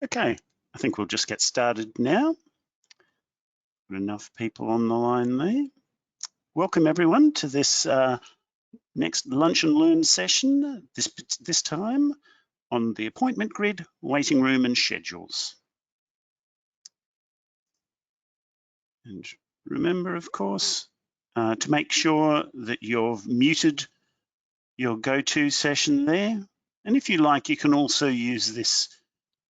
Okay, I think we'll just get started now. Got enough people on the line there. Welcome everyone to this next Lunch and Learn session, this time on the appointment grid, waiting room and schedules. And remember, of course, to make sure that you've muted your go-to session there. And if you like, you can also use this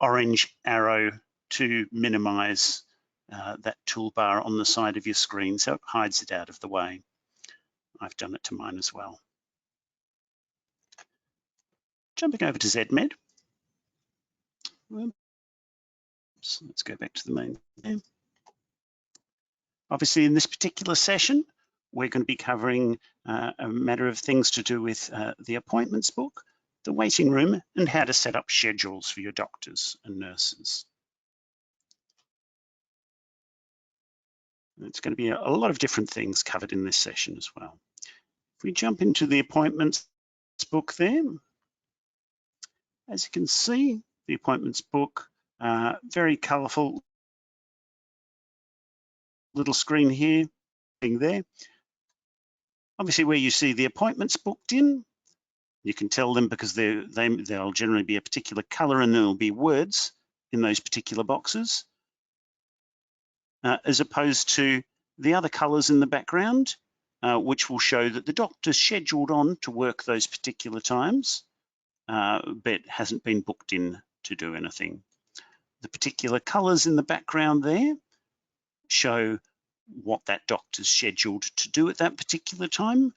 orange arrow to minimize that toolbar on the side of your screen so it hides it out of the way. I've done it to mine as well. Jumping over to Zedmed. Oops, let's go back to the main thing. Obviously, in this particular session, we're going to be covering a matter of things to do with the appointments book, the waiting room, and how to set up schedules for your doctors and nurses. It's going to be a lot of different things covered in this session as well. If we jump into the appointments book there, as you can see, the appointments book, very colourful little screen here, there. Obviously, where you see the appointments booked in, you can tell them because they'll generally be a particular colour and there'll be words in those particular boxes, as opposed to the other colours in the background, which will show that the doctor's scheduled on to work those particular times, but hasn't been booked in to do anything. The particular colours in the background there show what that doctor's scheduled to do at that particular time.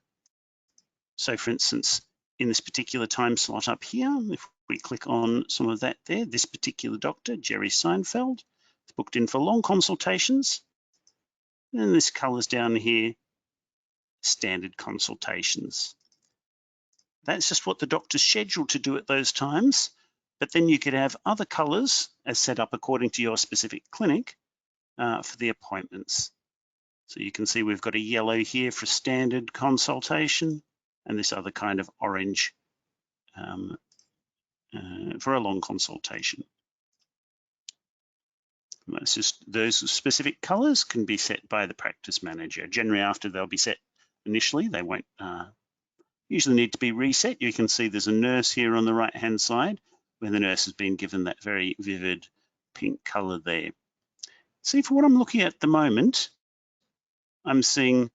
So for instance, in this particular time slot up here, if we click on some of that there, this particular doctor, Jerry Seinfeld, is booked in for long consultations. And this colour's down here, standard consultations. That's just what the doctor's scheduled to do at those times. But then you could have other colours as set up according to your specific clinic for the appointments. So you can see we've got a yellow here for standard consultation and this other kind of orange for a long consultation. And that's just those specific colours can be set by the practice manager. Generally, after they'll be set initially, they won't usually need to be reset. You can see there's a nurse here on the right-hand side where the nurse has been given that very vivid pink colour there. See, for what I'm looking at the moment, I'm seeing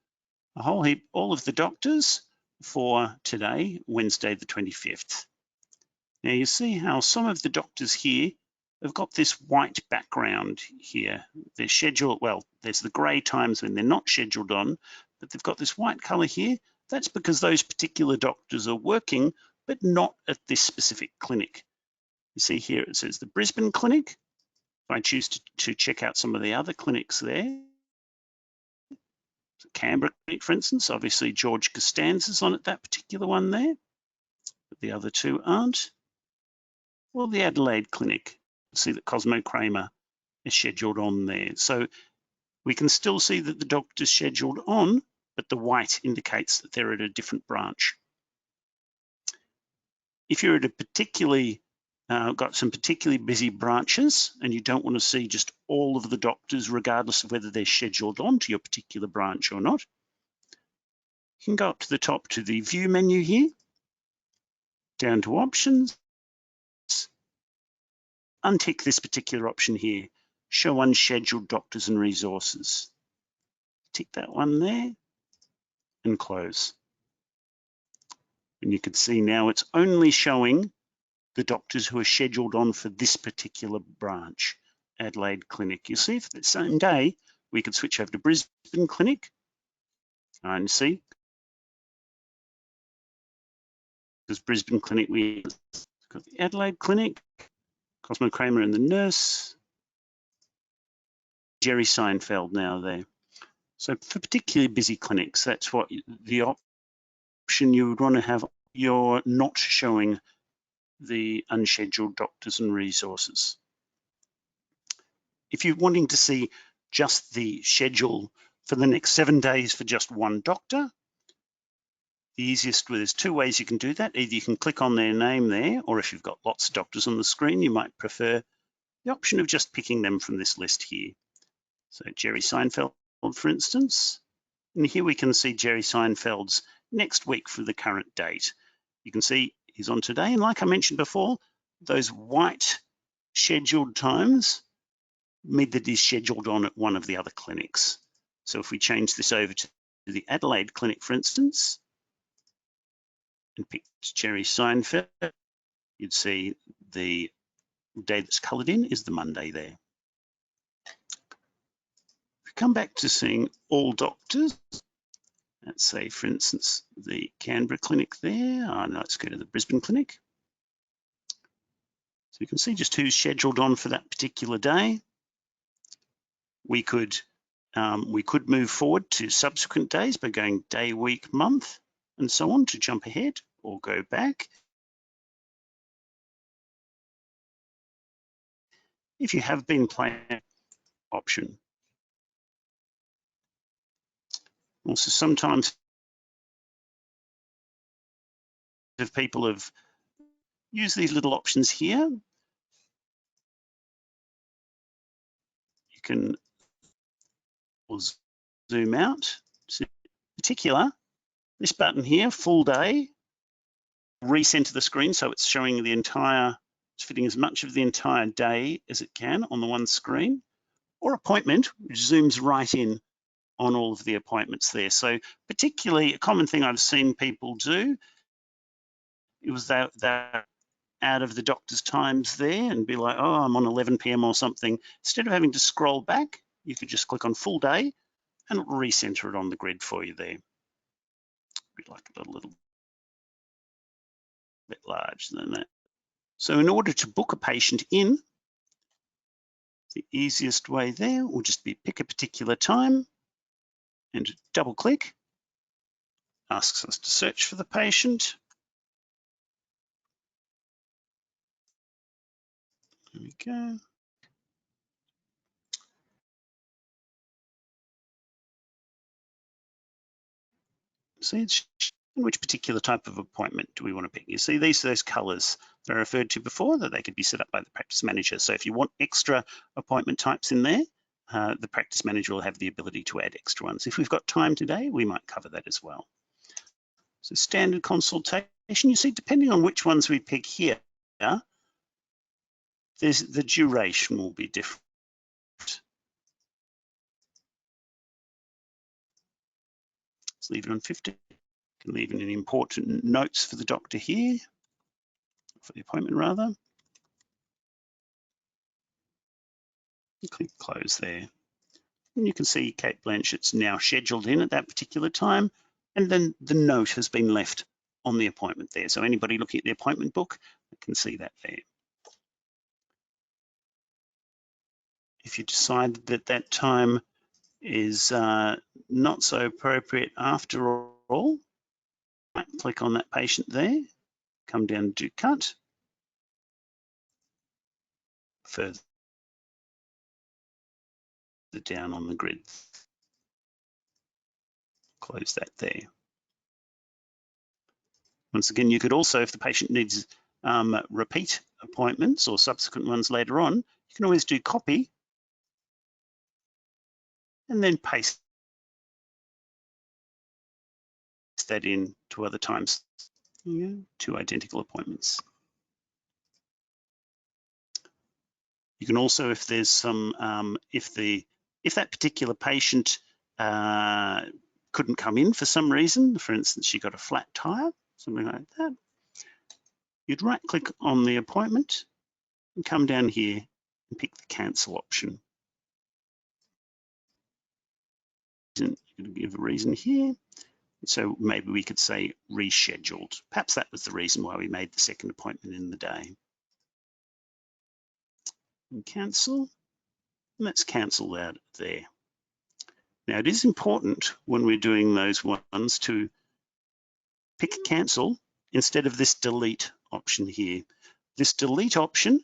a whole heap, all of the doctors for today, Wednesday the 25th. Now you see how some of the doctors here have got this white background here. They're scheduled, well, there's the grey times when they're not scheduled on, but they've got this white colour here. That's because those particular doctors are working, but not at this specific clinic. You see here it says the Brisbane clinic. If I choose to check out some of the other clinics there, Canberra clinic, for instance, obviously George Costanza's on at that particular one there, but the other two aren't. Well, the Adelaide clinic, see that Cosmo Kramer is scheduled on there. So we can still see that the doctor's scheduled on, but the white indicates that they're at a different branch. If you're at a particularly got some particularly busy branches and you don't want to see just all of the doctors regardless of whether they're scheduled on to your particular branch or not, you can go up to the top to the view menu here, down to options, untick this particular option here, show unscheduled doctors and resources. Tick that one there and close. And you can see now it's only showing the doctors who are scheduled on for this particular branch, Adelaide Clinic. You see, for the same day, we could switch over to Brisbane Clinic and see, because Brisbane Clinic, we've got the Adelaide Clinic, Cosmo Kramer and the nurse, Jerry Seinfeld now there. So for particularly busy clinics, that's what the option you would want to have. You're not showing the unscheduled doctors and resources. If you're wanting to see just the schedule for the next 7 days for just one doctor, the easiest way, there's two ways you can do that. Either you can click on their name there, or if you've got lots of doctors on the screen, you might prefer the option of just picking them from this list here. So Jerry Seinfeld, for instance, and here we can see Jerry Seinfeld's next week for the current date. You can see he's on today, and like I mentioned before, those white scheduled times mean that he's scheduled on at one of the other clinics. So if we change this over to the Adelaide clinic, for instance, and pick Jerry Seinfeld, you'd see the day that's coloured in is the Monday there. If we come back to seeing all doctors, let's say, for instance, the Canberra clinic there. No, let's go to the Brisbane clinic. So you can see just who's scheduled on for that particular day. We could move forward to subsequent days by going day, week, month, and so on to jump ahead, or go back. If you have been planning option. Also, sometimes if people have used these little options here, you can zoom out. So in particular, this button here, full day, recenter the screen so it's showing the entire, it's fitting as much of the entire day as it can on the one screen, or appointment, which zooms right in on all of the appointments there. So particularly a common thing I've seen people do, it was that out of the doctor's times there and be like, oh, I'm on 11 p.m. or something. Instead of having to scroll back, you could just click on full day and it'll recenter it on the grid for you there. We'd like it a little bit larger than that. So in order to book a patient in, the easiest way there will just be pick a particular time and double click, asks us to search for the patient. There we go. See, it's which particular type of appointment do we want to pick? You see those colors that I referred to before, that they could be set up by the practice manager. So if you want extra appointment types in there, the practice manager will have the ability to add extra ones. If we've got time today, we might cover that as well. So standard consultation, you see, depending on which ones we pick here, the duration will be different. Let's leave it on 50. Can leave in any important notes for the doctor here, for the appointment rather. Click close there. And you can see Kate Blanchett's now scheduled in at that particular time, and then the note has been left on the appointment there. So anybody looking at the appointment book can see that there. If you decide that that time is not so appropriate after all, click on that patient there, come down to cut, further down on the grid. Close that there. Once again, you could also, if the patient needs repeat appointments or subsequent ones later on, you can always do copy and then paste that in to other times. Two identical appointments. You can also, if there's some, if that particular patient couldn't come in for some reason, for instance, she got a flat tire, something like that, you'd right click on the appointment and come down here and pick the cancel option. And give a reason here. So maybe we could say rescheduled. Perhaps that was the reason why we made the second appointment in the day. And cancel, and let's cancel that there. Now it is important when we're doing those ones to pick cancel instead of this delete option here. This delete option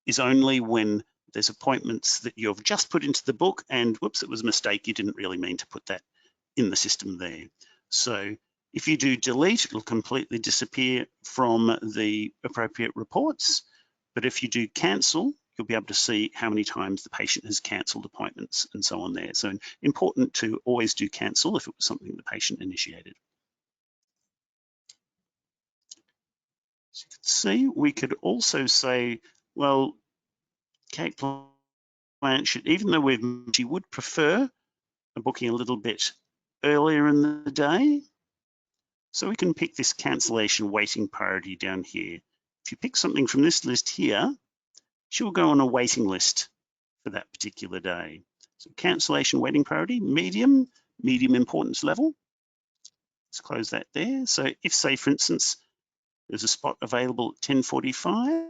is only when there's appointments that you've just put into the book and whoops, it was a mistake, you didn't really mean to put that in the system there. So if you do delete, it'll completely disappear from the appropriate reports. But if you do cancel, you'll be able to see how many times the patient has cancelled appointments and so on there. So important to always do cancel if it was something the patient initiated. As you can see, we could also say, well, Kate Blanchett, even though she would prefer a booking a little bit earlier in the day, so we can pick this cancellation waiting priority down here. If you pick something from this list here, she will go on a waiting list for that particular day. So cancellation waiting priority, medium importance level. Let's close that there. So if, say, for instance, there's a spot available at 10:45,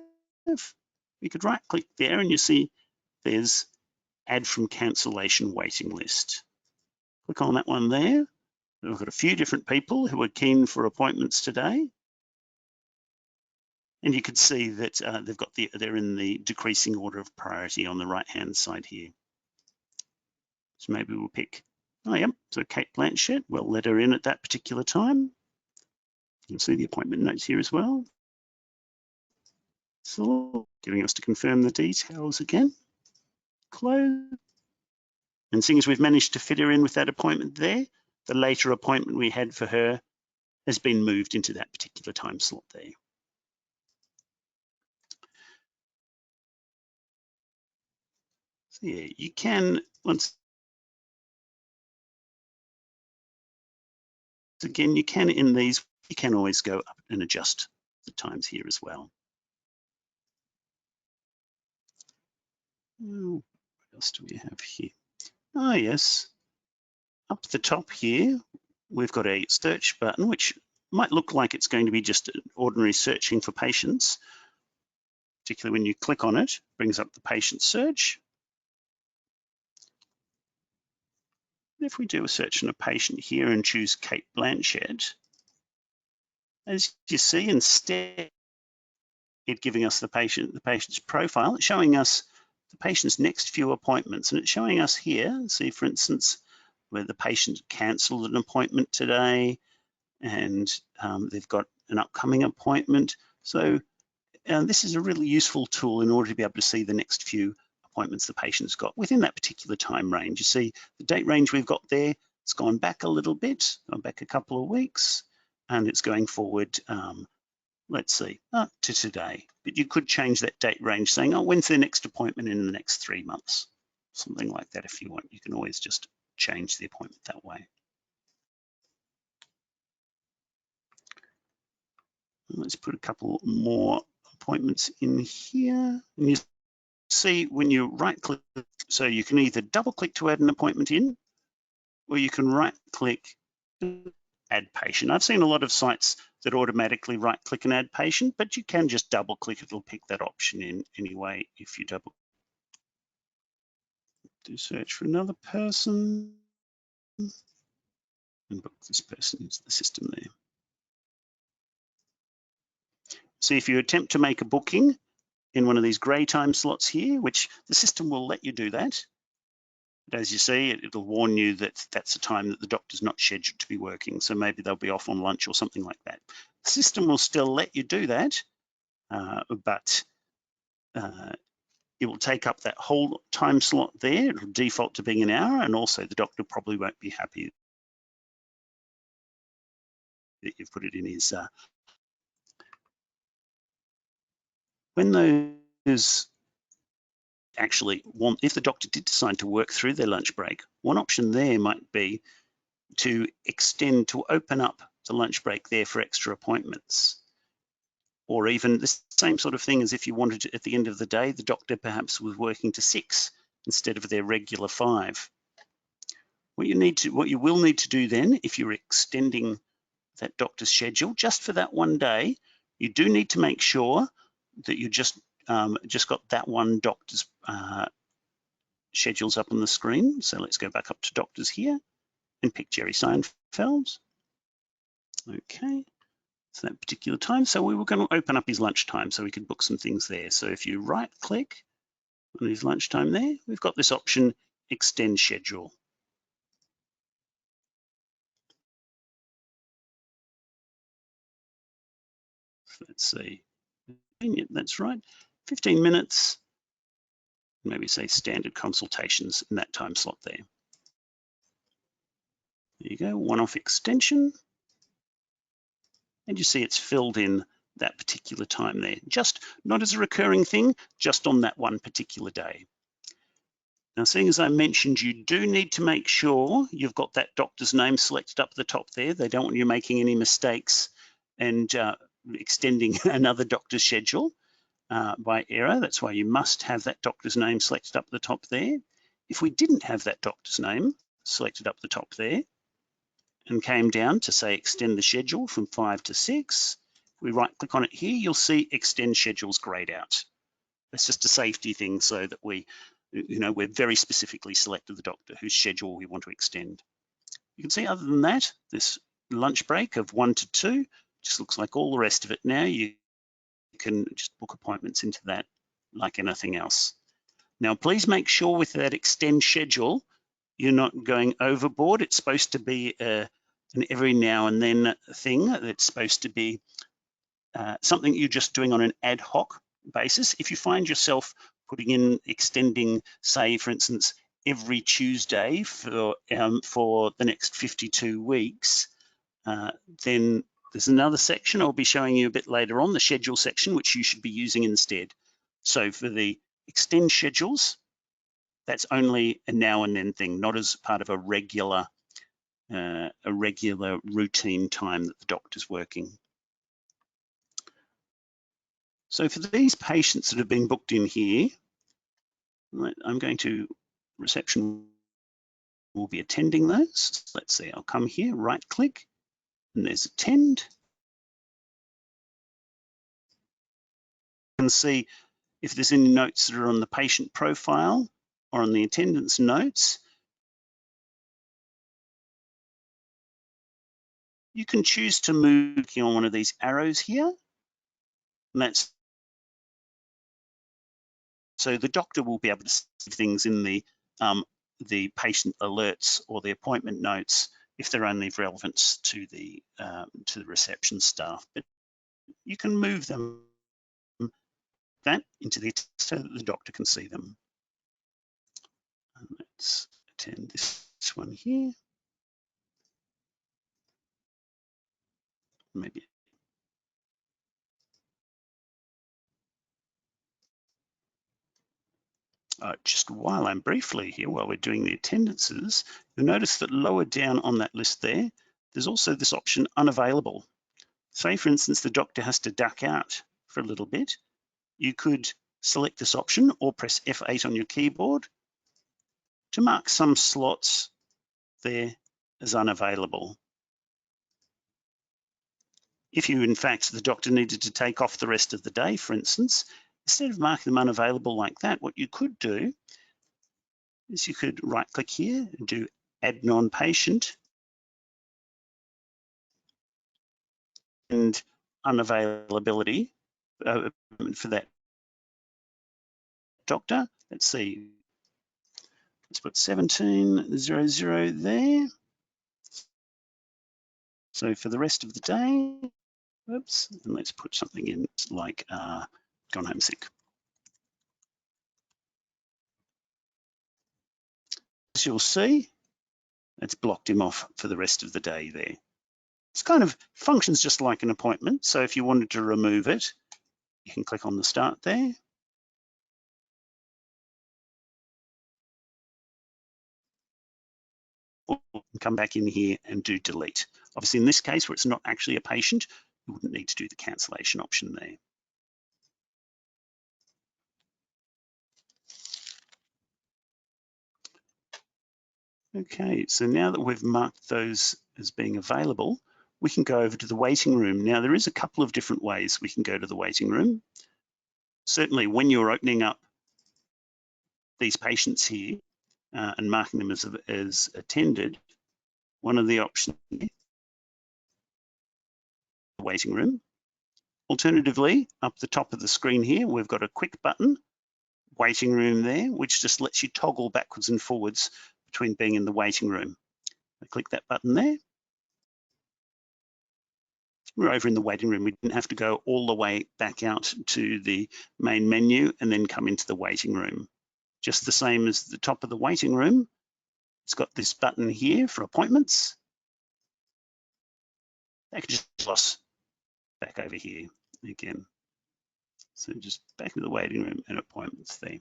we could right click there and you see there's add from cancellation waiting list. Click on that one there. We've got a few different people who are keen for appointments today. And you can see that they're in the decreasing order of priority on the right-hand side here. So maybe we'll pick, oh yeah, so Kate Blanchett, we'll let her in at that particular time. You can see the appointment notes here as well. So giving us to confirm the details again. Close. And seeing as we've managed to fit her in with that appointment there, the later appointment we had for her has been moved into that particular time slot there. So yeah, you can, once again, you can in these, you can always go up and adjust the times here as well. What else do we have here? Oh yes, up the top here, we've got a search button, which might look like it's going to be just an ordinary searching for patients, particularly when you click on it, brings up the patient search. If we do a search on a patient here and choose Kate Blanchett, as you see, instead it giving us the patient's profile, it's showing us the patient's next few appointments, and it's showing us here, see for instance, where the patient cancelled an appointment today, and they've got an upcoming appointment. So this is a really useful tool in order to be able to see the next few appointments the patient's got within that particular time range. You see the date range we've got there, it's gone back a little bit, gone back a couple of weeks, and it's going forward, let's see, to today. But you could change that date range saying, oh, when's their next appointment in the next 3 months? Something like that if you want. You can always just change the appointment that way. Let's put a couple more appointments in here. And you see when you right click, so you can either double click to add an appointment in, or you can right click, add patient. I've seen a lot of sites that automatically right click and add patient, but you can just double click, it'll pick that option in anyway if you double do search for another person and book this person into the system there. See, if you attempt to make a booking in one of these grey time slots here, which the system will let you do that, but as you see, it'll warn you that that's a time that the doctor's not scheduled to be working. So maybe they'll be off on lunch or something like that. The system will still let you do that, but it will take up that whole time slot there. It'll default to being an hour, and also the doctor probably won't be happy that you've put it in his. When those actually want, if the doctor did decide to work through their lunch break, one option there might be to extend, to open up the lunch break there for extra appointments. Or even the same sort of thing as if you wanted to, at the end of the day, the doctor perhaps was working to 6 instead of their regular 5. What you will need to do then, if you're extending that doctor's schedule just for that one day, you do need to make sure that you just got that one doctor's schedules up on the screen. So let's go back up to doctors here and pick Jerry Seinfeld. Okay, so that particular time. So we were going to open up his lunchtime so we could book some things there. So if you right click on his lunchtime there, we've got this option, extend schedule. So let's see, that's right, 15 minutes. Maybe say standard consultations in that time slot there. There you go, one-off extension. And you see it's filled in that particular time there. Just not as a recurring thing, just on that one particular day. Now, seeing as I mentioned, you do need to make sure you've got that doctor's name selected up the top there. They don't want you making any mistakes and extending another doctor's schedule by error. That's why you must have that doctor's name selected up the top there. If we didn't have that doctor's name selected up the top there and came down to say extend the schedule from 5 to 6, if we right click on it here, you'll see extend schedules grayed out. That's just a safety thing so that we're very specifically selected the doctor whose schedule we want to extend. You can see other than that, this lunch break of 1 to 2 just looks like all the rest of it now. You can just book appointments into that like anything else. Now, please make sure with that extend schedule, you're not going overboard. It's supposed to be an every now and then thing. That's supposed to be something you're just doing on an ad hoc basis. If you find yourself putting in extending, say, for instance, every Tuesday for the next 52 weeks, then there's another section I'll be showing you a bit later on, the schedule section, which you should be using instead. So for the extend schedules, that's only a now and then thing, not as part of a regular routine time that the doctor's working. So for these patients that have been booked in here, I'm going to, reception will be attending those. Let's see, I'll come here, right click, and there's attend. You can see if there's any notes that are on the patient profile or on the attendance notes. You can choose to move on one of these arrows here. And that's so the doctor will be able to see things in the patient alerts or the appointment notes if they're only of relevance to the reception staff. But you can move them that into the so that the doctor can see them. And let's attend this one here. Maybe. Just while I'm briefly here, while we're doing the attendances, you'll notice that lower down on that list there, there's also this option unavailable. Say, for instance, the doctor has to duck out for a little bit. You could select this option or press F8 on your keyboard to mark some slots there as unavailable. If you, in fact, the doctor needed to take off the rest of the day, for instance, instead of marking them unavailable like that, what you could do is you could right click here and do add non-patient and unavailability for that doctor. Let's see, let's put 1700 there. So for the rest of the day, oops, and let's put something in like gone home sick. As you'll see, it's blocked him off for the rest of the day there. It's kind of functions just like an appointment. So if you wanted to remove it, you can click on the start there. Or come back in here and do delete. Obviously in this case where it's not actually a patient, you wouldn't need to do the cancellation option there. Okay, so now that we've marked those as being available, we can go over to the waiting room. Now there is a couple of different ways we can go to the waiting room. Certainly when you're opening up these patients here and marking them as attended, one of the options is the waiting room. Alternatively, up the top of the screen here, we've got a quick button, waiting room there, which just lets you toggle backwards and forwards between being in the waiting room. I click that button there. We're over in the waiting room. We didn't have to go all the way back out to the main menu and then come into the waiting room. just the same as the top of the waiting room. It's got this button here for appointments. That can just toss back over here again. So just back to the waiting room and appointments there.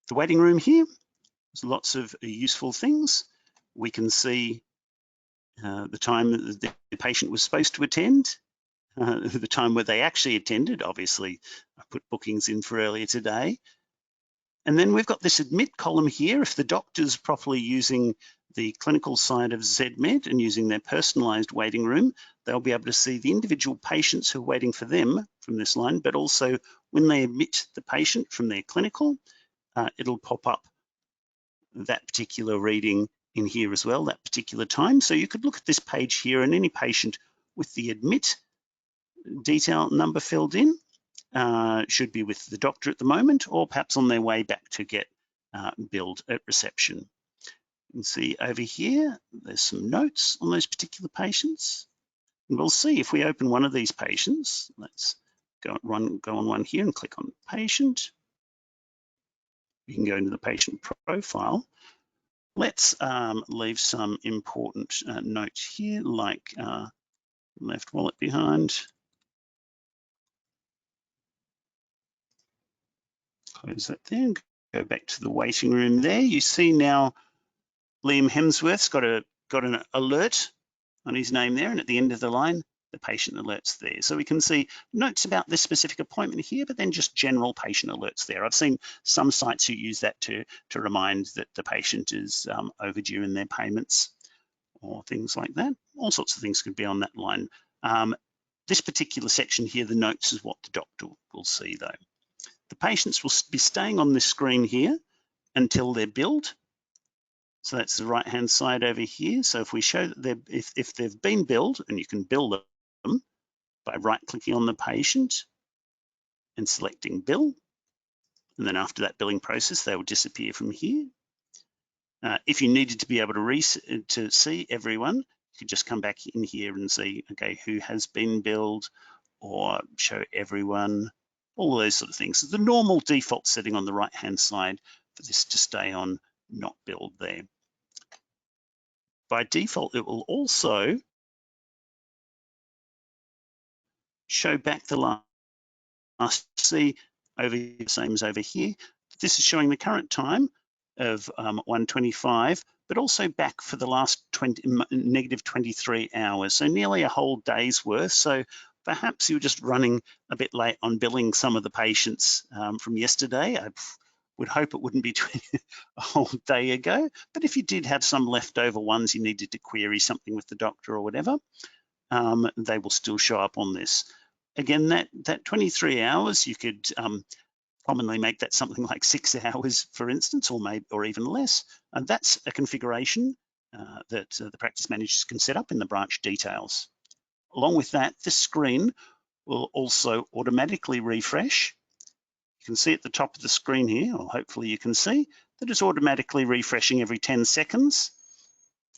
The waiting room here, there's lots of useful things. We can see the time that the patient was supposed to attend, the time where they actually attended. Obviously, I put bookings in for earlier today. And then we've got this admit column here. If the doctor's properly using the clinical side of Zedmed and using their personalized waiting room, they'll be able to see the individual patients who are waiting for them from this line, but also when they admit the patient from their clinical, it'll pop up that particular reading in here as well, that particular time. So you could look at this page here and any patient with the admit detail number filled in should be with the doctor at the moment, or perhaps on their way back to get billed at reception. You can see over here, there's some notes on those particular patients. And we'll see if we open one of these patients. Let's go on one here and click on patient. We can go into the patient profile. Let's leave some important notes here, like left wallet behind. Close that there and go back to the waiting room there. You see now Liam Hemsworth's got an alert on his name there, and at the end of the line, the patient alerts there. So we can see notes about this specific appointment here, but then just general patient alerts there. I've seen some sites who use that to remind that the patient is overdue in their payments or things like that. All sorts of things could be on that line. This particular section here, the notes, is what the doctor will see though. The patients will be staying on this screen here until they're billed. So that's the right-hand side over here. So if we show that if they've been billed, and you can bill them by right-clicking on the patient and selecting bill, and then after that billing process, they will disappear from here. If you needed to be able to see everyone, you could just come back in here and see, okay, who has been billed, or show everyone, all those sort of things. So the normal default setting on the right-hand side for this to stay on not billed there. By default, it will also show back the last, see over here, same as over here. This is showing the current time of 1:25, but also back for the last negative 23 hours. So nearly a whole day's worth. So perhaps you're just running a bit late on billing some of the patients from yesterday. I would hope it wouldn't be a whole day ago, but if you did have some leftover ones you needed to query something with the doctor or whatever, they will still show up on this. Again, that 23 hours, you could commonly make that something like 6 hours, for instance, or even less. And that's a configuration that the practice managers can set up in the branch details. Along with that, this screen will also automatically refresh. You can see at the top of the screen here, or hopefully you can see, that it's automatically refreshing every 10 seconds.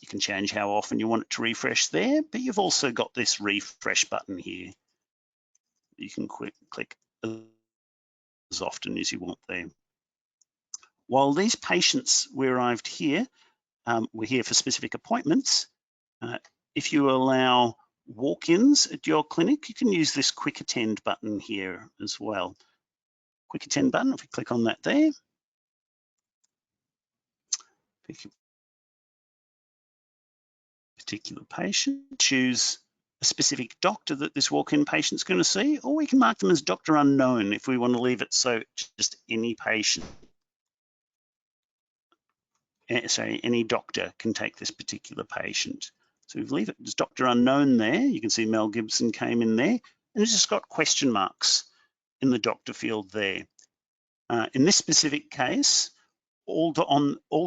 You can change how often you want it to refresh there, but you've also got this refresh button here. You can click as often as you want there. While these patients we arrived here, we're here for specific appointments. If you allow walk-ins at your clinic, you can use this quick attend button here as well. Quick attend button, if we click on that there, pick a particular patient, choose a specific doctor that this walk-in patient's going to see, or we can mark them as doctor unknown if we want to leave it so just any patient, sorry, any doctor can take this particular patient. So we leave it as doctor unknown there. You can see Mel Gibson came in there, and it's just got question marks in the doctor field there. In this specific case, all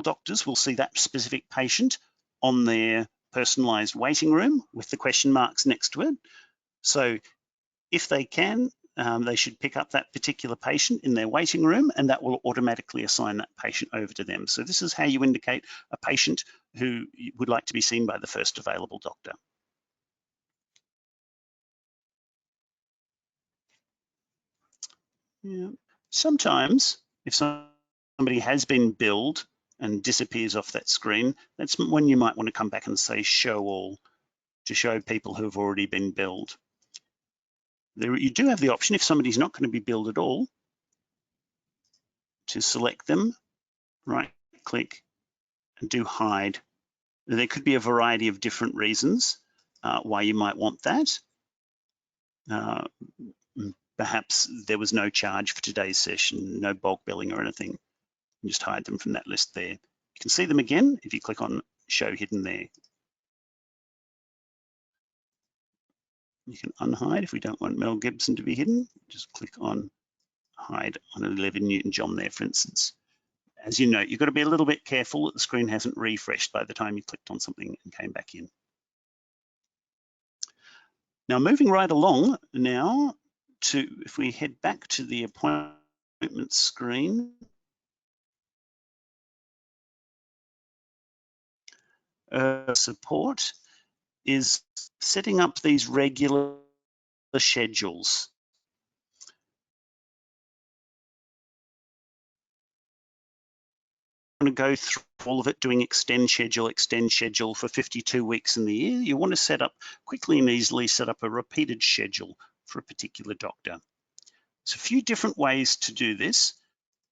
doctors will see that specific patient on their personalized waiting room with the question marks next to it. So if they can, they should pick up that particular patient in their waiting room, and that will automatically assign that patient over to them. So this is how you indicate a patient who would like to be seen by the first available doctor. Yeah. Sometimes, if somebody has been billed and disappears off that screen, that's when you might want to come back and say show all to show people who have already been billed. You do have the option, if somebody's not going to be billed at all, to select them, right click and do hide. There could be a variety of different reasons why you might want that. Perhaps there was no charge for today's session, no bulk billing or anything. You just hide them from that list there. You can see them again if you click on show hidden there. You can unhide if we don't want Mel Gibson to be hidden. Just click on hide on 11 Newton-John there, for instance. As you know, you've got to be a little bit careful that the screen hasn't refreshed by the time you clicked on something and came back in. Now, moving right along now to, if we head back to the appointment screen, support is setting up these regular schedules. To go through all of it, doing extend schedule for 52 weeks in the year. You want to set up quickly and easily set up a repeated schedule for a particular doctor. There's a few different ways to do this,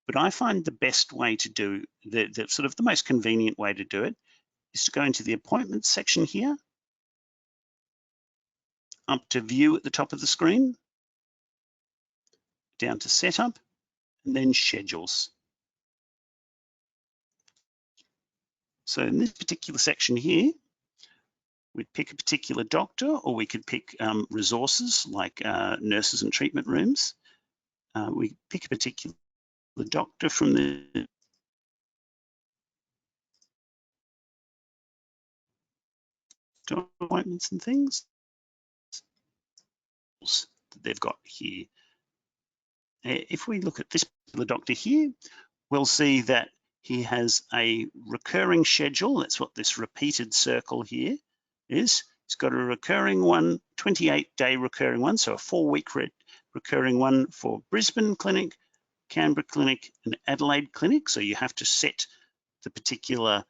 but I find the best way to do, the sort of the most convenient way to do it is to go into the appointments section here, up to view at the top of the screen, down to setup, and then schedules. So in this particular section here, we'd pick a particular doctor, or we could pick resources like nurses and treatment rooms. We pick a particular doctor from the appointments and things that they've got here. If we look at this particular doctor here, we'll see that he has a recurring schedule. That's what this repeated circle here is. He's got a recurring one, 28-day recurring one, so a 4-week recurring one for Brisbane Clinic, Canberra Clinic, and Adelaide Clinic. So you have to set the particular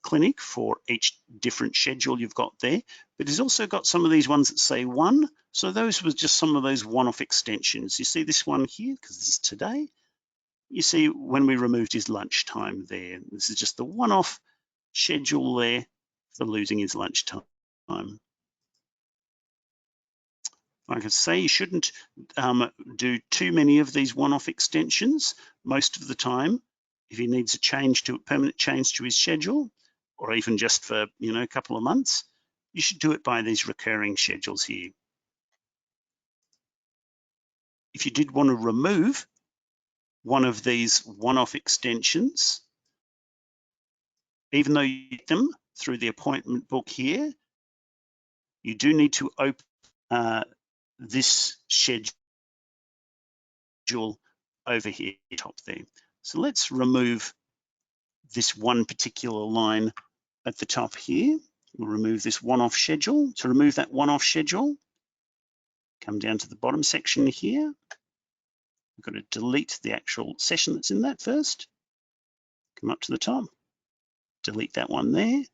clinic for each different schedule you've got there. But he's also got some of these ones that say 1. So those were just some of those one-off extensions. You see this one here, because this is today. You see when we removed his lunchtime there. This is just the one-off schedule there for losing his lunchtime. Like I say, you shouldn't do too many of these one-off extensions. Most of the time, if he needs a permanent change to his schedule, or even just for a couple of months, you should do it by these recurring schedules here. If you did want to remove one of these one-off extensions, even though you get them through the appointment book here, you do need to open this schedule over here top there. So let's remove this one particular line at the top here. We'll remove this one-off schedule. To remove that one-off schedule, come down to the bottom section here. We've got to delete the actual session that's in that first. Come up to the top, delete that one there, and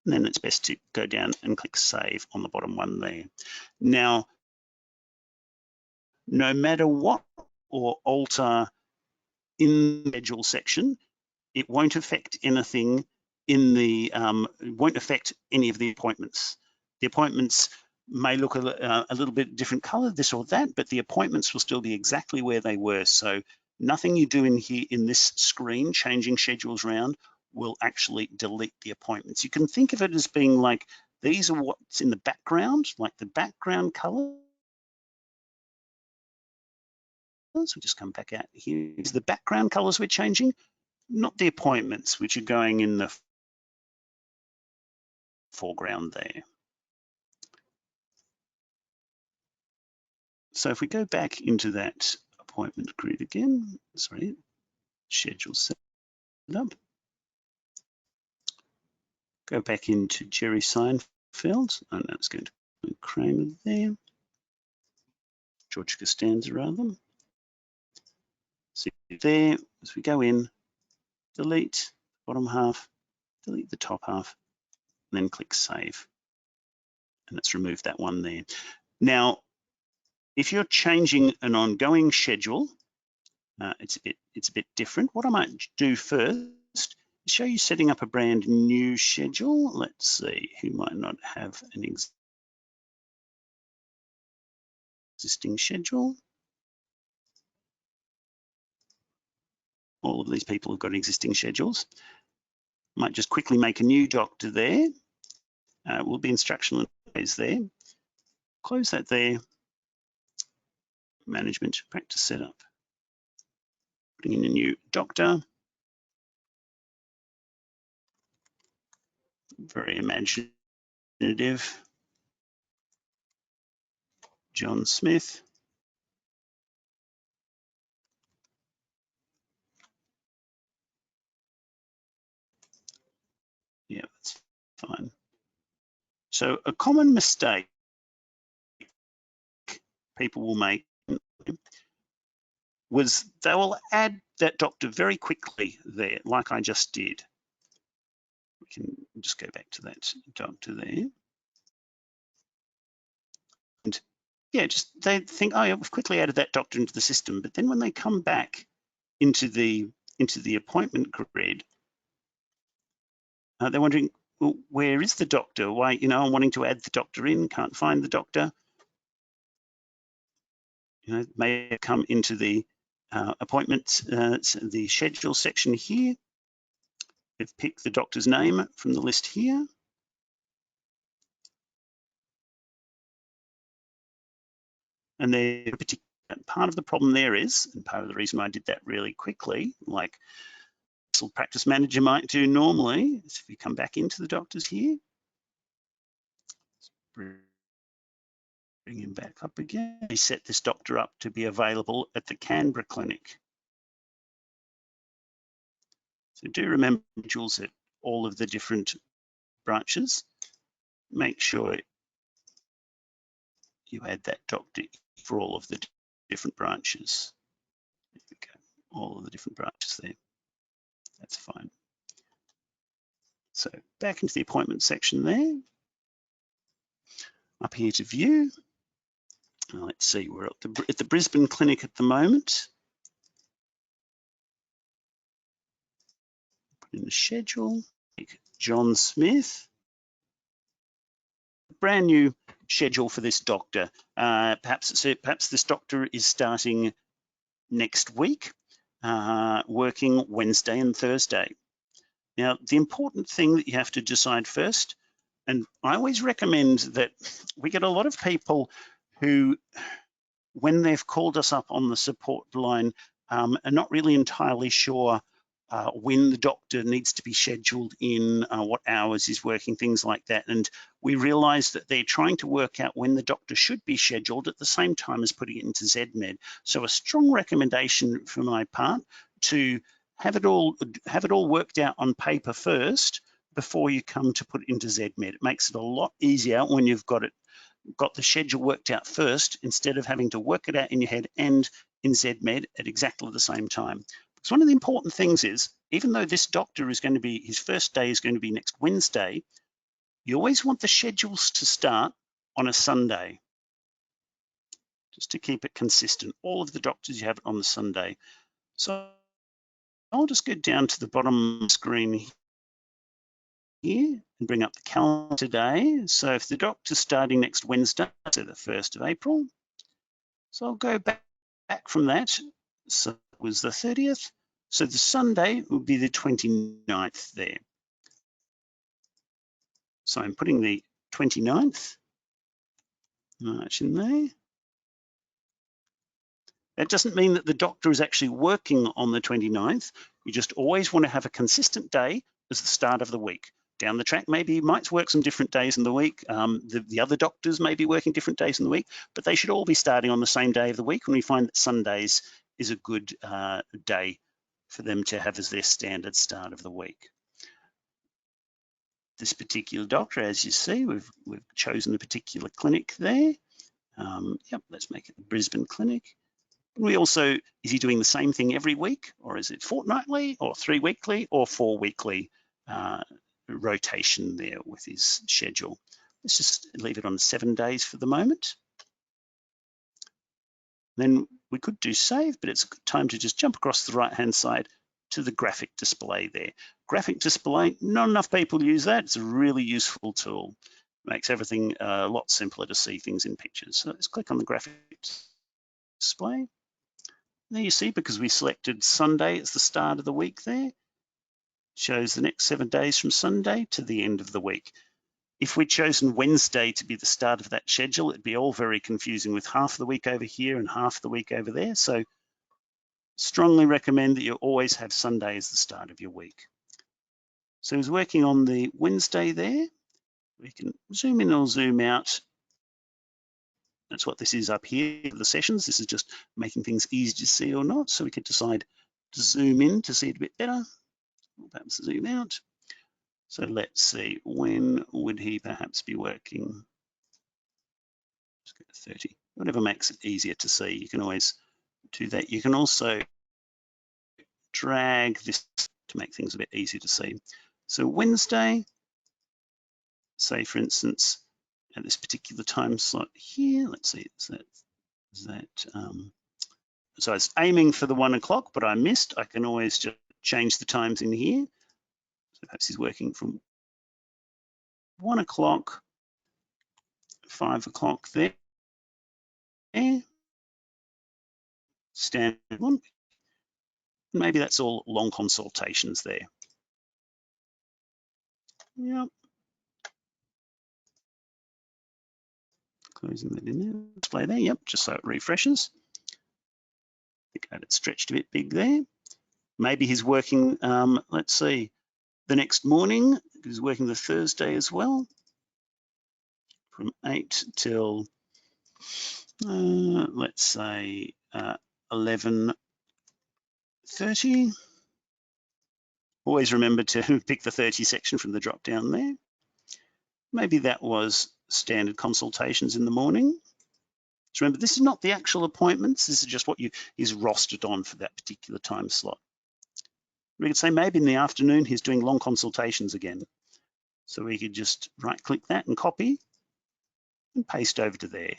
then it's best to go down and click save on the bottom one there. Now, no matter what or alter in the schedule section, it won't affect anything in the, it won't affect any of the appointments. The appointments may look a little bit different color, this or that, but the appointments will still be exactly where they were. So nothing you do in here in this screen, changing schedules around, will actually delete the appointments. You can think of it as being like, these are what's in the background, like the background color. So we'll just come back out here. Is the background colors we're changing, not the appointments, which are going in the foreground there. So if we go back into that appointment grid again, sorry, schedule set up. Go back into Jerry Seinfeld. Oh no, it's going to be Kramer there. George Costanza rather. See there, as we go in, delete bottom half, delete the top half, and then click Save. And let's remove that one there. Now, if you're changing an ongoing schedule, it's a bit different. What I might do first is show you setting up a brand new schedule. Let's see, who might not have an existing schedule. All of these people have got existing schedules. Might just quickly make a new doctor there. Will be instructional advice there. Close that there. Management practice setup. Putting in a new doctor. Very imaginative. John Smith. Yeah, that's fine. So a common mistake people will make was they will add that doctor very quickly there, like I just did. We can just go back to that doctor there. And yeah, just they think, oh yeah, we've quickly added that doctor into the system. But then when they come back into the appointment grid, they're wondering, well, where is the doctor? Why, I'm wanting to add the doctor in, can't find the doctor. May come into the appointments, the schedule section here. They've picked the doctor's name from the list here. And the particular part of the problem there is, and part of the reason why I did that really quickly, like practice manager might do normally, is if we come back into the doctors here, bring him back up again. We set this doctor up to be available at the Canberra clinic. So do remember individuals at all of the different branches. Make sure you add that doctor for all of the different branches. There we go, all of the different branches there. That's fine. So back into the appointment section there. Up here to view. Let's see, we're at the Brisbane clinic at the moment. Put in the schedule, John Smith. Brand new schedule for this doctor. Perhaps this doctor is starting next week, working Wednesday and Thursday. Now, the important thing that you have to decide first, and I always recommend that we get a lot of people who, when they've called us up on the support line, are not really entirely sure when the doctor needs to be scheduled in, what hours he's working, things like that. And we realize that they're trying to work out when the doctor should be scheduled at the same time as putting it into Zedmed. So a strong recommendation for my part to have it all worked out on paper first before you come to put it into Zedmed. It makes it a lot easier when you've got the schedule worked out first, instead of having to work it out in your head and in Zedmed at exactly the same time. Because one of the important things is, even though this doctor is going to be, his first day is going to be next Wednesday, you always want the schedules to start on a Sunday, just to keep it consistent. All of the doctors, you have it on the Sunday. So I'll just go down to the bottom screen here and bring up the calendar today. So if the doctor's starting next Wednesday, so the 1st of April, so I'll go back from that. So it was the 30th. So the Sunday will be the 29th there. So I'm putting the 29th March in there. That doesn't mean that the doctor is actually working on the 29th. You just always want to have a consistent day as the start of the week. Down the track, maybe you might work some different days in the week. The other doctors may be working different days in the week, but they should all be starting on the same day of the week. And we find that Sundays is a good day for them to have as their standard start of the week. This particular doctor, as you see, we've chosen a particular clinic there. Yep, let's make it the Brisbane clinic. We also, is he doing the same thing every week, or is it fortnightly, or 3 weekly, or 4 weekly rotation there with his schedule? Let's just leave it on 7 days for the moment. Then we could do save, but it's time to just jump across the right-hand side to the graphic display there. Graphic display, not enough people use that. It's a really useful tool. Makes everything a lot simpler to see things in pictures. So let's click on the graphic display. There you see, because we selected Sunday as the start of the week there, shows the next 7 days from Sunday to the end of the week. If we'd chosen Wednesday to be the start of that schedule, it'd be all very confusing with half the week over here and half the week over there. So strongly recommend that you always have Sunday as the start of your week. So he's working on the Wednesday there. We can zoom in or zoom out. That's what this is up here, the sessions. This is just making things easy to see or not. So we could decide to zoom in to see it a bit better, or perhaps zoom out. So let's see, when would he perhaps be working? Let's go to 30, whatever makes it easier to see. You can always do that. You can also drag this to make things a bit easier to see. So Wednesday, say for instance, at this particular time slot here, let's see, so I was aiming for the 1 o'clock, but I missed. I can always just change the times in here. So perhaps he's working from 1 o'clock, 5 o'clock there, standard one. Maybe that's all long consultations there. Yep. Closing that in there, display there, yep, just so it refreshes. I think it stretched a bit big there. Maybe he's working, let's see, the next morning, he's working the Thursday as well, from 8 till, let's say, 11:30. Always remember to pick the 30 section from the drop down there. Maybe that was standard consultations in the morning. So remember, this is not the actual appointments. This is just what is rostered on for that particular time slot. We could say maybe in the afternoon, he's doing long consultations again. So we could just right click that and copy and paste over to there.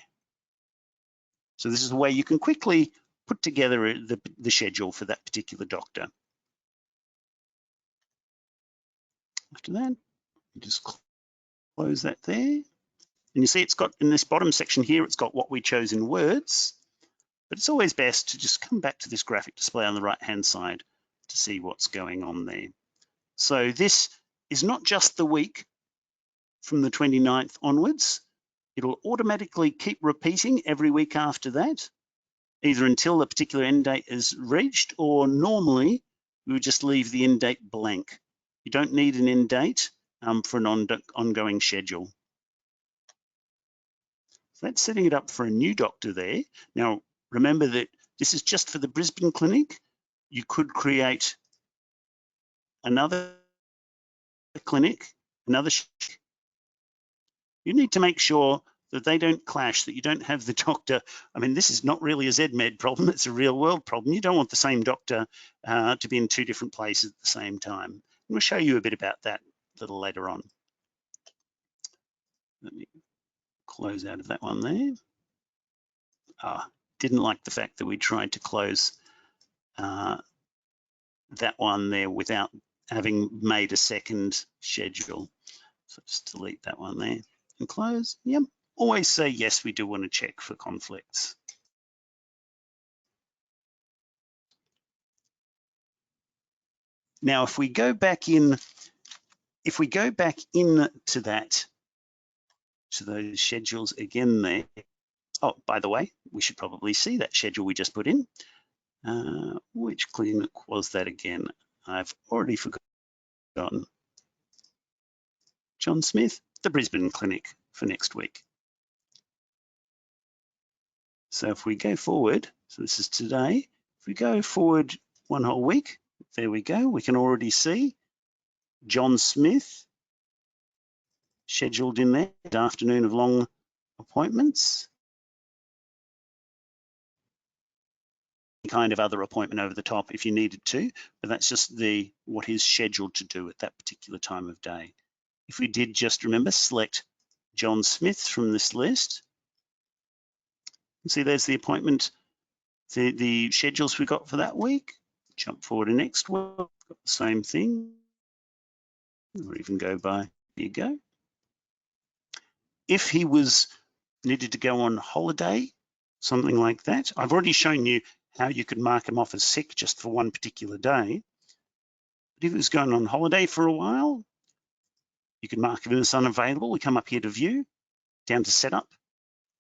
So this is a way you can quickly put together the schedule for that particular doctor. After that, just close that there. And you see it's got in this bottom section here, it's got what we chose in words, but it's always best to just come back to this graphic display on the right-hand side to see what's going on there. So this is not just the week from the 29th onwards. It'll automatically keep repeating every week after that, either until a particular end date is reached, or normally we would just leave the end date blank. You don't need an end date for an ongoing schedule. So that's setting it up for a new doctor there. Now, remember that this is just for the Brisbane clinic. You could create another clinic, you need to make sure that they don't clash, that you don't have the doctor. I mean, this is not really a Zedmed problem, it's a real world problem. You don't want the same doctor to be in 2 different places at the same time. And we'll show you a bit about that a little later on. Let me close out of that one there. Didn't like the fact that we tried to close that one there without having made a second schedule. So just delete that one there and close. Yep. Always say yes, we do want to check for conflicts. Now, if we go back into that, to those schedules again there. Oh, by the way, we should probably see that schedule we just put in. Which clinic was that again? I've already forgotten. John Smith, the Brisbane clinic for next week. So if we go forward, so this is today, if we go forward 1 whole week, there we go, we can already see John Smith scheduled in there, the afternoon of long appointments. kind of other appointment over the top if you needed to, but that's just what is scheduled to do at that particular time of day. If we did just remember, select John Smith from this list, see there's the appointment, the schedules we got for that week. Jump forward to next week, got the same thing, or even go by, here you go. If he needed to go on holiday, something like that, I've already shown you how you could mark him off as sick just for one particular day. But if he was going on holiday for a while, you can mark him as unavailable. We come up here to view, down to setup,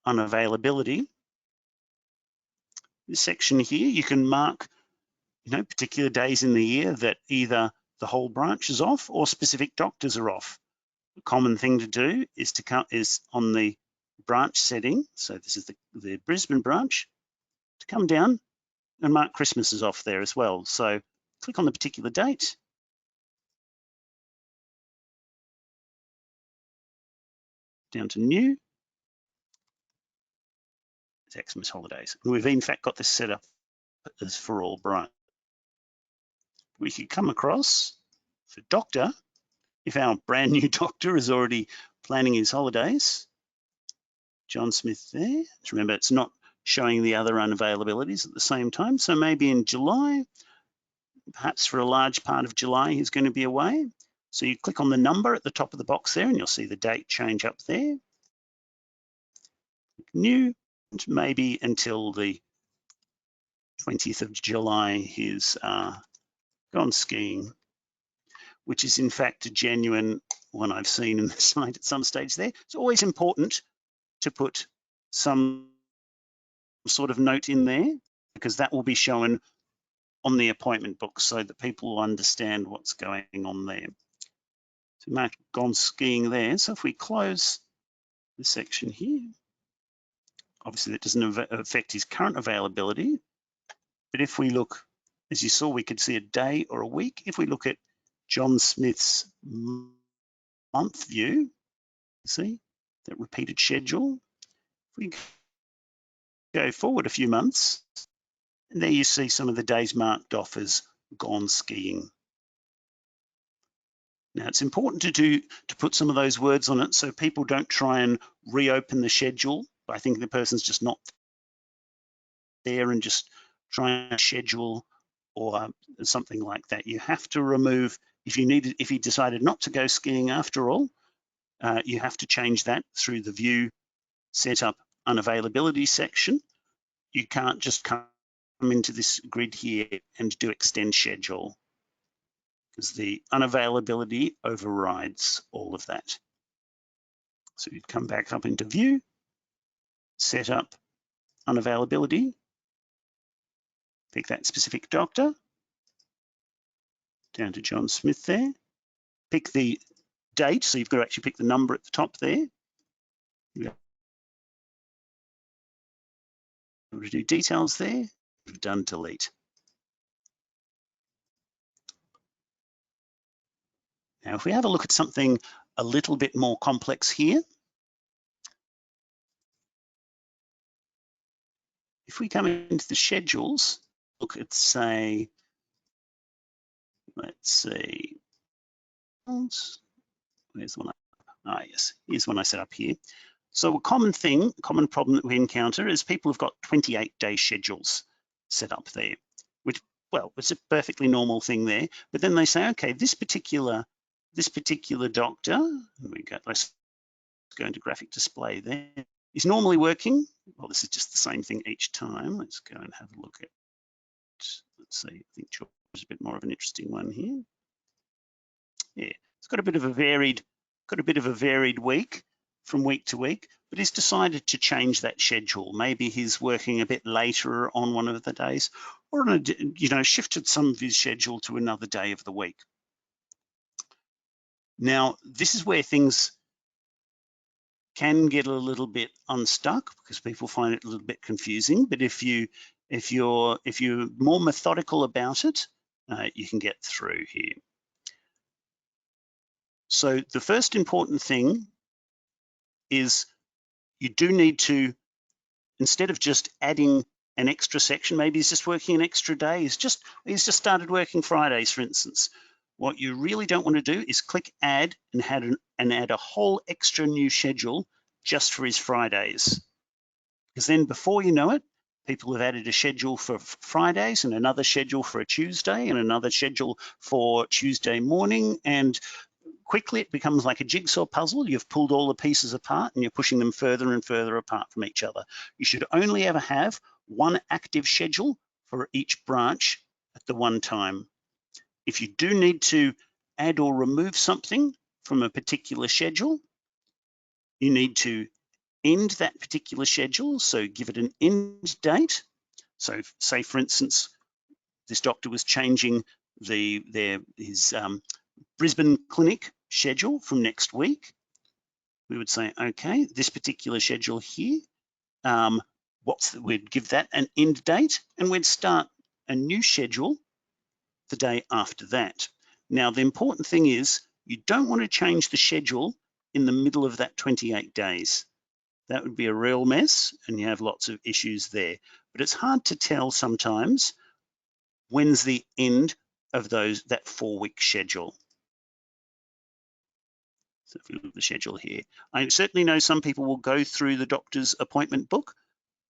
unavailability. This section here, you can mark, particular days in the year that either the whole branch is off or specific doctors are off. A common thing to do is on the branch setting. So this is the Brisbane branch, to come down and mark Christmas is off there as well. So click on the particular date. Down to new. Xmas holidays. And we've in fact got this set up as for all branch. We could come across for doctor, if our brand new doctor is already planning his holidays. John Smith there. Remember, it's not showing the other unavailabilities at the same time. So maybe in July, perhaps for a large part of July, he's going to be away. So you click on the number at the top of the box there and you'll see the date change up there. New, maybe until the 20th of July, he's gone skiing, which is in fact a genuine one I've seen in the site at some stage there. It's always important to put some sort of note in there, because that will be shown on the appointment book so that people will understand what's going on there. So Mark gone skiing there. So if we close the section here, obviously that doesn't affect his current availability, but if we look, as you saw, we could see a day or a week. If we look at John Smith's month view, see that repeated schedule. If we go forward a few months, and there you see some of the days marked off as gone skiing. Now it's important to put some of those words on it so people don't try and reopen the schedule by thinking the person's just not there and just try and schedule or something like that. You have to remove, if he decided not to go skiing after all, you have to change that through the view setup unavailability section. You can't just come into this grid here and do extend schedule, because the unavailability overrides all of that. So you'd come back up into view, set up unavailability, pick that specific doctor, down to John Smith there, pick the date, so you've got to actually pick the number at the top there. You're able to do details there, we've done delete. Now, if we have a look at something a little bit more complex here, if we come into the schedules, look at, say, let's see, where's the one? Yes, here's one I set up here. So a common problem that we encounter is people have got 28-day schedules set up there, which, well, it's a perfectly normal thing there. But then they say, okay, this particular doctor, let's go into graphic display there, is normally working. Well, this is just the same thing each time. Let's go and have a look at, let's see, I think George is a bit more of an interesting one here. Yeah, it's got a bit of a varied week from week to week, but he's decided to change that schedule. Maybe he's working a bit later on one of the days, or shifted some of his schedule to another day of the week. Now, this is where things can get a little bit unstuck because people find it a little bit confusing. But if you're more methodical about it, you can get through here. So the first important thing is you do need to, instead of just adding an extra section. Maybe he's just working an extra day. He's just started working Fridays, for instance. What you really don't want to do is click add and add a whole extra new schedule just for his Fridays. Because then before you know it, people have added a schedule for Fridays and another schedule for a Tuesday and another schedule for Tuesday morning. And quickly it becomes like a jigsaw puzzle. You've pulled all the pieces apart and you're pushing them further and further apart from each other. You should only ever have one active schedule for each branch at the one time. If you do need to add or remove something from a particular schedule, you need to end that particular schedule, so give it an end date. So say, for instance, this doctor was changing his Brisbane clinic schedule from next week. We would say, okay, this particular schedule here, we'd give that an end date, and we'd start a new schedule the day after that. Now, the important thing is you don't want to change the schedule in the middle of that 28 days. That would be a real mess, and you have lots of issues there. But it's hard to tell sometimes when's the end of that 4-week schedule. So if we look at the schedule here, I certainly know some people will go through the doctor's appointment book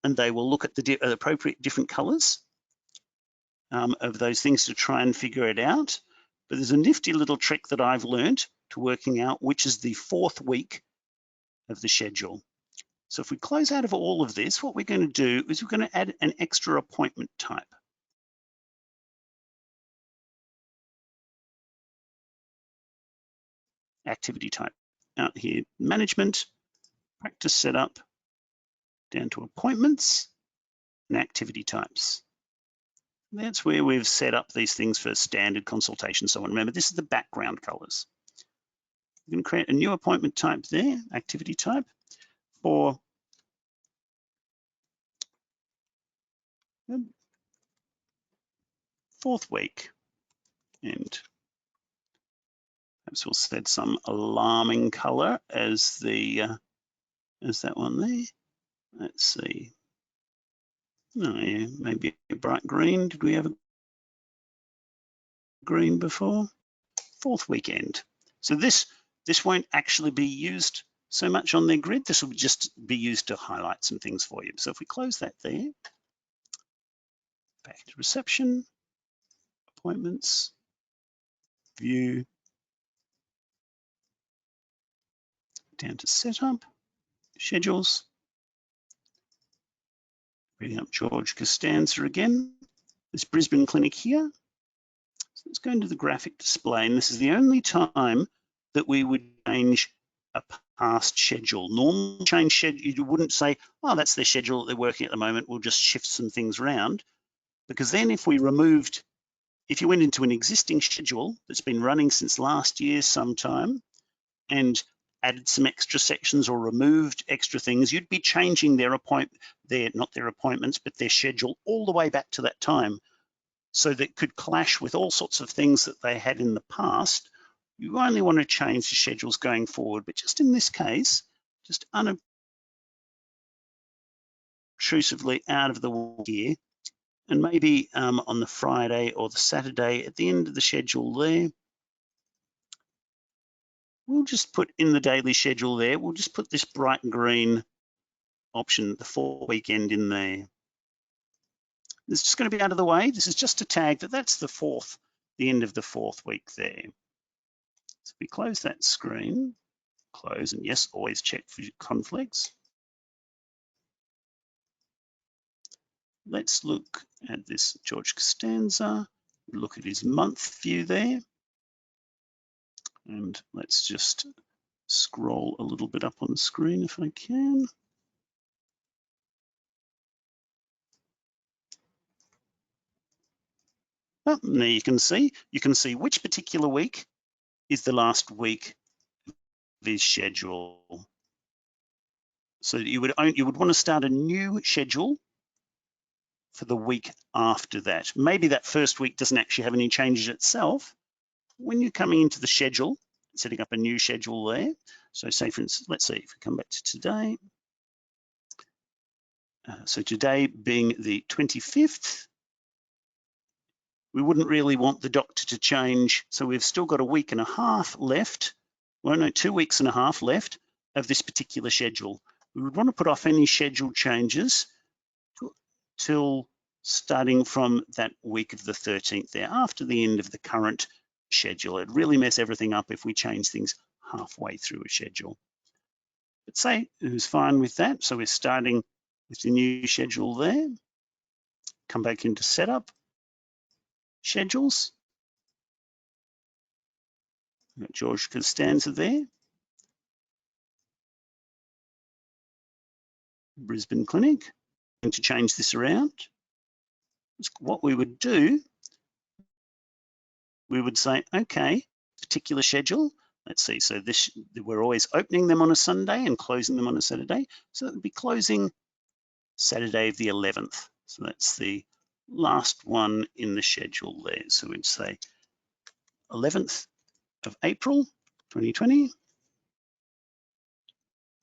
and they will look at the appropriate different colors of those things to try and figure it out. But there's a nifty little trick that I've learned to working out which is the 4th week of the schedule. So if we close out of all of this, what we're going to do is we're going to add an extra appointment type. Activity type. Out here, management, practice setup, down to appointments and activity types. That's where we've set up these things for standard consultation. So remember, this is the background colors. We're going to create a new appointment type there, activity type, for 4th week. And perhaps we'll set some alarming color as that one there. Let's see. Oh yeah, maybe a bright green. Did we have a green before? 4th weekend. So this won't actually be used so much on their grid. This will just be used to highlight some things for you. So if we close that there, back to reception, appointments, view, down to setup, schedules, bring up George Costanza again, this Brisbane clinic here. So let's go into the graphic display, and this is the only time that we would change a past schedule. Normal change schedule, you wouldn't say, oh, that's their schedule that they're working at the moment, we'll just shift some things around. Because then if you went into an existing schedule that's been running since last year sometime and added some extra sections or removed extra things, you'd be changing not their appointments, but their schedule all the way back to that time. So that could clash with all sorts of things that they had in the past. You only want to change the schedules going forward, but just in this case, just unobtrusively out of the way here, and maybe on the Friday or the Saturday at the end of the schedule there, we'll just put in the daily schedule there, we'll just put this bright green option, the 4th weekend in there. It's just going to be out of the way. This is just a tag that's the end of the 4th week there. So we close that screen, close, and yes, always check for conflicts. Let's look at this George Costanza, look at his month view there. And let's just scroll a little bit up on the screen if I can. Oh, and there you can see which particular week is the last week of his schedule. So you would want to start a new schedule for the week after that. Maybe that first week doesn't actually have any changes itself. When you're coming into the schedule, setting up a new schedule there. So say, for instance, let's see if we come back to today. So today being the 25th, we wouldn't really want the doctor to change. So we've still got a week and a half left. Well, no, 2 weeks and a half left of this particular schedule. We would want to put off any schedule changes till starting from that week of the 13th there, after the end of the current schedule. It'd really mess everything up if we change things halfway through a schedule. But say it was fine with that. So we're starting with the new schedule there. Come back into setup, schedules. We've got George Costanza there. Brisbane Clinic. And to change this around, what we would do, we would say, okay, particular schedule. Let's see, so this, we're always opening them on a Sunday and closing them on a Saturday. So it would be closing Saturday the 11th. So that's the last one in the schedule there. So we'd say 11th of April, 2020.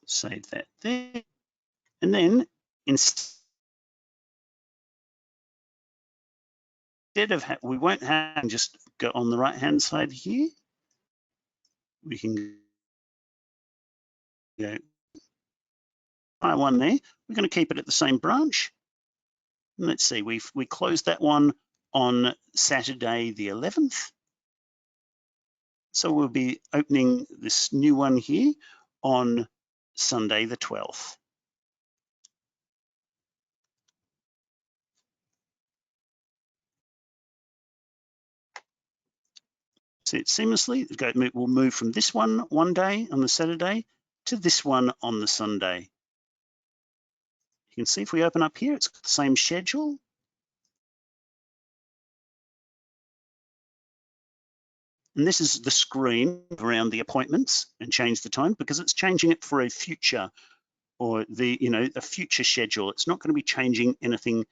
Save that there. And then instead of, we won't have, just go on the right-hand side here. We can go one there. We're going to keep it at the same branch. And let's see, we closed that one on Saturday the 11th. So we'll be opening this new one here on Sunday the 12th. See it seamlessly. We'll move from this one day on the Saturday to this one on the Sunday. You can see if we open up here, it's got the same schedule. And this is the screen around the appointments and change the time, because it's changing it for a future, or a future schedule. It's not going to be changing anything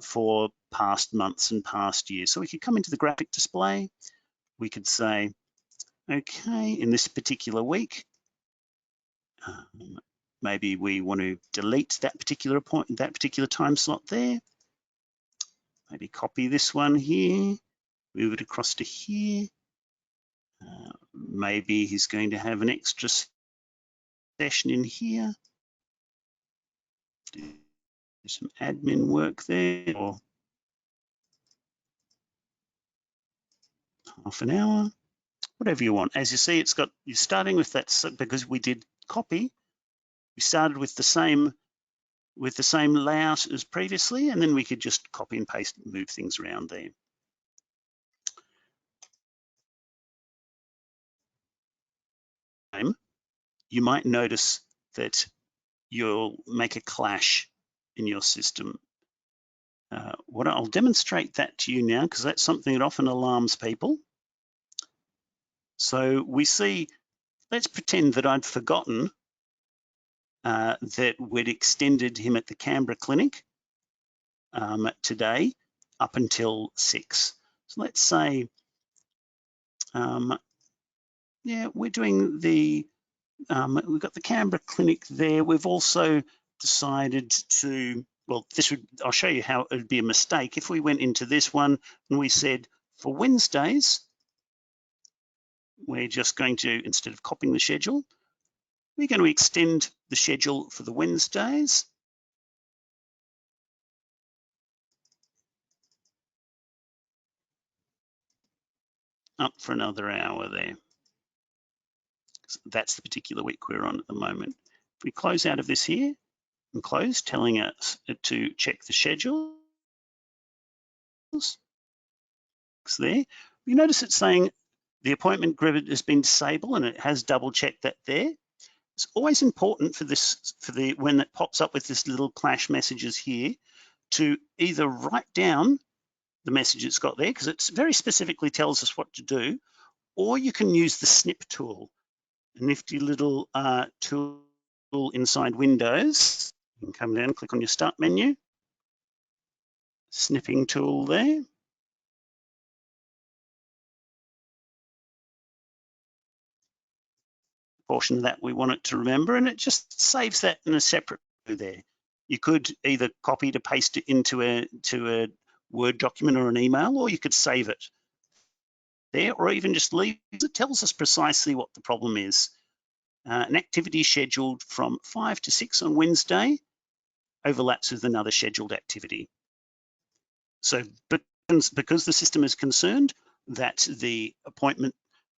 for past months and past years. So we could come into the graphic display. We could say, okay, in this particular week, maybe we want to delete that particular time slot there. Maybe copy this one here, move it across to here. Maybe he's going to have an extra session in here. Do some admin work there, or half an hour, whatever you want. As you see, you're starting with that, because we did copy. We started with the same layout as previously, and then we could just copy and paste and move things around there. You might notice that you'll make a clash in your system. I'll demonstrate that to you now, because that's something that often alarms people. So we see, let's pretend that I'd forgotten that we'd extended him at the Canberra clinic today up until 6. So let's say, yeah, we're doing we've got the Canberra clinic there. We've also decided to, well, I'll show you how it would be a mistake if we went into this one and we said for Wednesdays, we're just going to, instead of copying the schedule, we're going to extend the schedule for the Wednesdays. Up for another hour there. So that's the particular week we're on at the moment. If we close out of this here and close, telling us to check the schedules there, you notice it's saying the appointment grid has been disabled, and it has double checked that there. It's always important for this, when it pops up with this little clash messages here, to either write down the message it's got there, because it very specifically tells us what to do, or you can use the snip tool, a nifty little tool inside Windows. You can come down, click on your start menu, snipping tool there. Portion of that we want it to remember, and it just saves that in a separate view there. You could either copy to paste it into a Word document or an email, or you could save it there, or even just leave it. It tells us precisely what the problem is. An activity scheduled from 5 to 6 on Wednesday overlaps with another scheduled activity. So because the system is concerned that the appointment,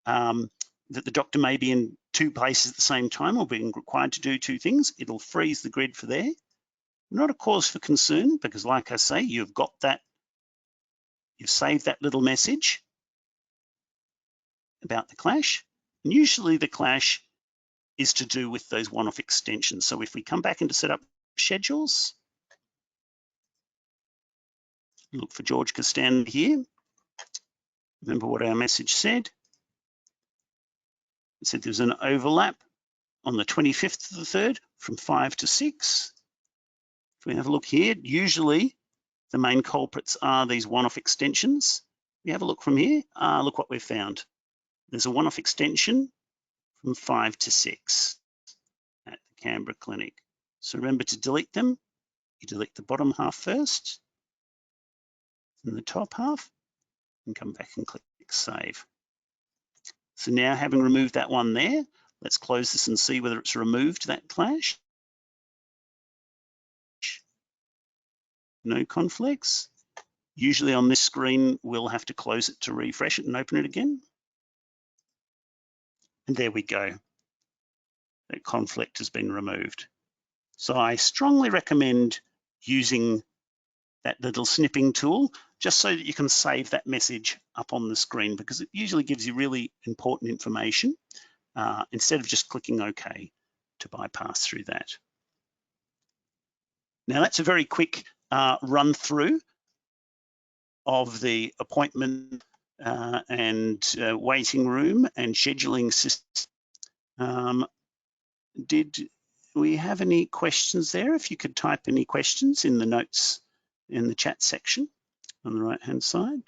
that the doctor may be in 2 places at the same time or being required to do 2 things, it'll freeze the grid for there. Not a cause for concern, because like I say, you've got that, you've saved that little message about the clash. And usually the clash is to do with those one-off extensions. So if we come back into set up schedules, look for George Costanza here. Remember what our message said. It said there's an overlap on the 25th of the 3rd from 5 to 6. If we have a look here, usually the main culprits are these one-off extensions. We have a look from here. Look what we've found. There's a one-off extension from 5 to 6 at the Canberra Clinic. So remember to delete them. You delete the bottom half first, and the top half, and come back and click save. So now, having removed that one there, let's close this and see whether it's removed that clash. No conflicts. Usually on this screen, we'll have to close it to refresh it and open it again. And there we go. That conflict has been removed. So I strongly recommend using that little snipping tool just so that you can save that message up on the screen, because it usually gives you really important information instead of just clicking OK to bypass through that. Now that's a very quick run through of the appointment and waiting room and scheduling system. Did we have any questions there? If you could type any questions in the notes in the chat section on the right hand side.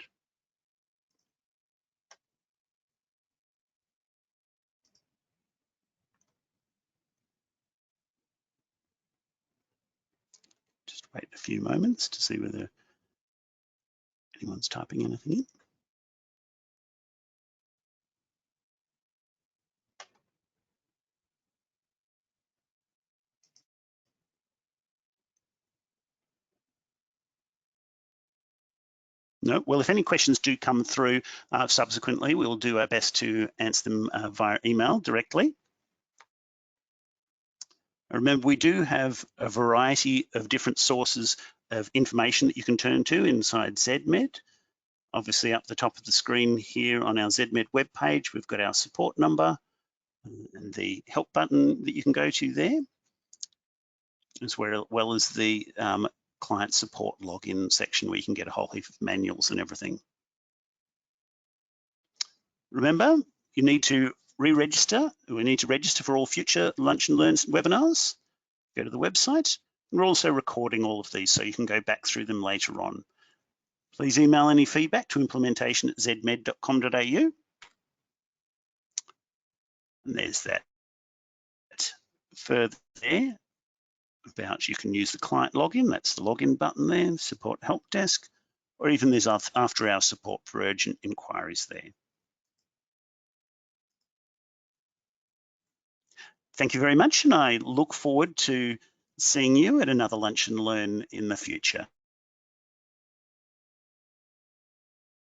Just wait a few moments to see whether anyone's typing anything in. No, well, if any questions do come through subsequently, we'll do our best to answer them via email directly. Remember, we do have a variety of different sources of information that you can turn to inside Zedmed. Obviously, up the top of the screen here on our Zedmed webpage, we've got our support number and the help button that you can go to there, as well as the client support login section where you can get a whole heap of manuals and everything. Remember, you need to re-register. We need to register for all future Lunch and Learn webinars. Go to the website. We're also recording all of these so you can go back through them later on. Please email any feedback to implementation@zedmed.com.au. And there's that further there about you can use the client login. That's the login button there, support help desk, or even there's after our support for urgent inquiries there. Thank you very much, and I look forward to seeing you at another Lunch and Learn in the future.